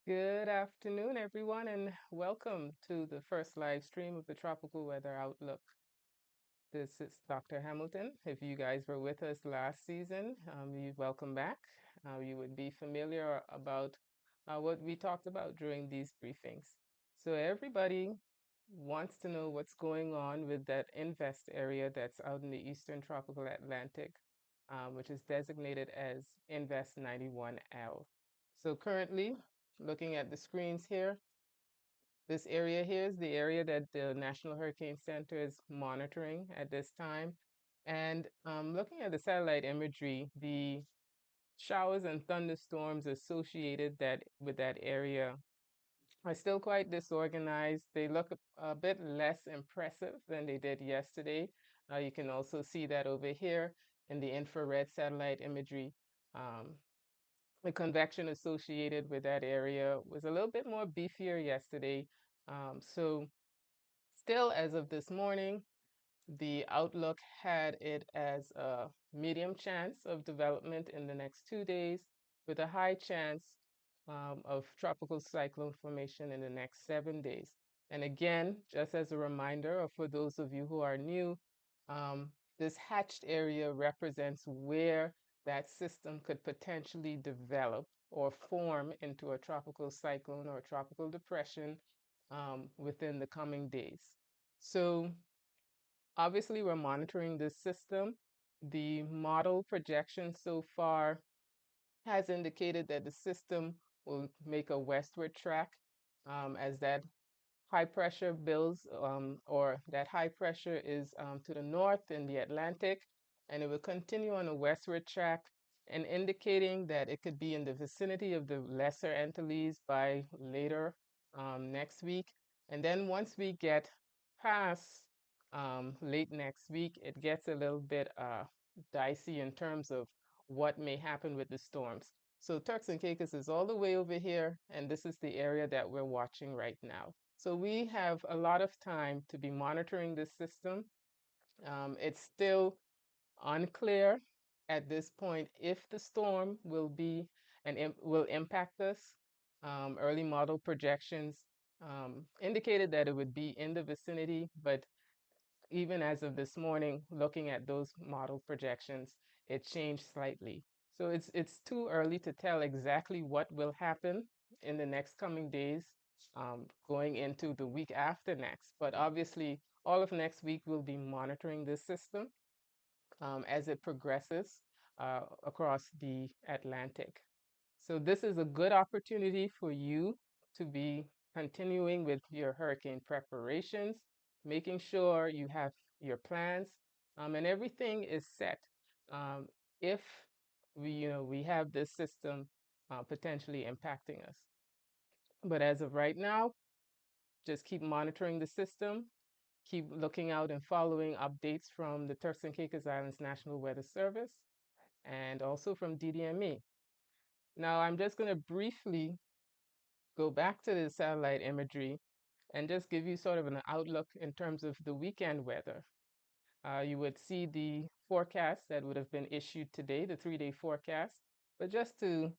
Good afternoon, everyone, and welcome to the first live stream of the Tropical Weather Outlook. This is Dr. Hamilton. If you guys were with us last season, you welcome back. You would be familiar about what we talked about during these briefings. So everybody wants to know what's going on with that invest area that's out in the eastern tropical Atlantic, which is designated as Invest 91L. So currently, looking at the screens here, this area here is the area that the National Hurricane Center is monitoring at this time. And looking at the satellite imagery, the showers and thunderstorms associated with that area are still quite disorganized. They look a bit less impressive than they did yesterday. You can also see that over here in the infrared satellite imagery. Um, the convection associated with that area was a little bit more beefier yesterday. So still, as of this morning, the outlook had it as a medium chance of development in the next 2 days, with a high chance of tropical cyclone formation in the next 7 days. And again, just as a reminder, or for those of you who are new, um, this hatched area represents where that system could potentially develop or form into a tropical cyclone or a tropical depression within the coming days. So obviously, we're monitoring this system. The model projection so far has indicated that the system will make a westward track as that high pressure builds, or that high pressure is to the north in the Atlantic, and it will continue on a westward track and indicating that it could be in the vicinity of the Lesser Antilles by later next week. And then once we get past late next week, it gets a little bit dicey in terms of what may happen with the storms. So Turks and Caicos is all the way over here, and this is the area that we're watching right now. So we have a lot of time to be monitoring this system. It's still unclear at this point if the storm will be and will impact us. Early model projections indicated that it would be in the vicinity, but even as of this morning, looking at those model projections, it changed slightly. So it's too early to tell exactly what will happen in the next coming days, going into the week after next. But obviously, all of next week we'll be monitoring this system as it progresses across the Atlantic. So this is a good opportunity for you to be continuing with your hurricane preparations, making sure you have your plans, and everything is set. If we have this system potentially impacting us. But as of right now, just keep monitoring the system, keep looking out and following updates from the Turks and Caicos Islands National Weather Service and also from DDME. Now, I'm just going to briefly go back to the satellite imagery and just give you sort of an outlook in terms of the weekend weather. You would see the forecast that would have been issued today, the 3-day forecast, but just to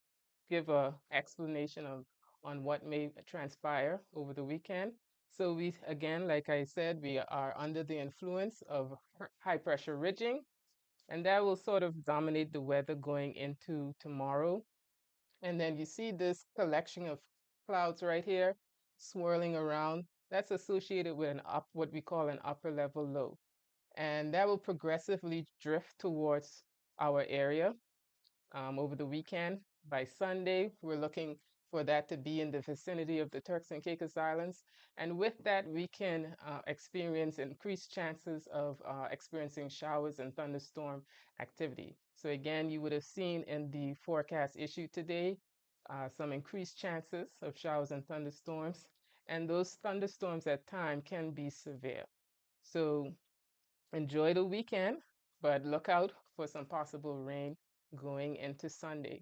give a explanation of on what may transpire over the weekend. So we, again, like I said, we are under the influence of high pressure ridging, and that will sort of dominate the weather going into tomorrow. And then you see this collection of clouds right here swirling around. That's associated with what we call an upper level low. And that will progressively drift towards our area over the weekend. By Sunday, we're looking for that to be in the vicinity of the Turks and Caicos Islands. And with that, we can experience increased chances of experiencing showers and thunderstorm activity. So again, you would have seen in the forecast issued today some increased chances of showers and thunderstorms. And those thunderstorms at time can be severe. So enjoy the weekend, but look out for some possible rain going into Sunday.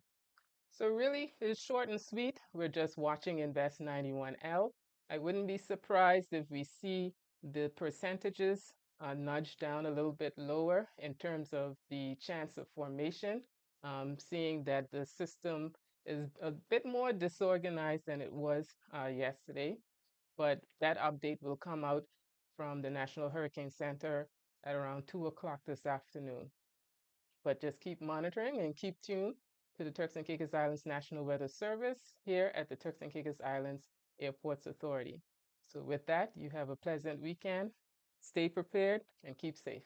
So really, it's short and sweet. We're just watching Invest 91L. I wouldn't be surprised if we see the percentages nudge down a little bit lower in terms of the chance of formation, seeing that the system is a bit more disorganized than it was yesterday, but that update will come out from the National Hurricane Center at around 2 o'clock this afternoon. But just keep monitoring and keep tuned to the Turks and Caicos Islands National Weather Service here at the Turks and Caicos Islands Airports Authority. So with that, you have a pleasant weekend. Stay prepared and keep safe.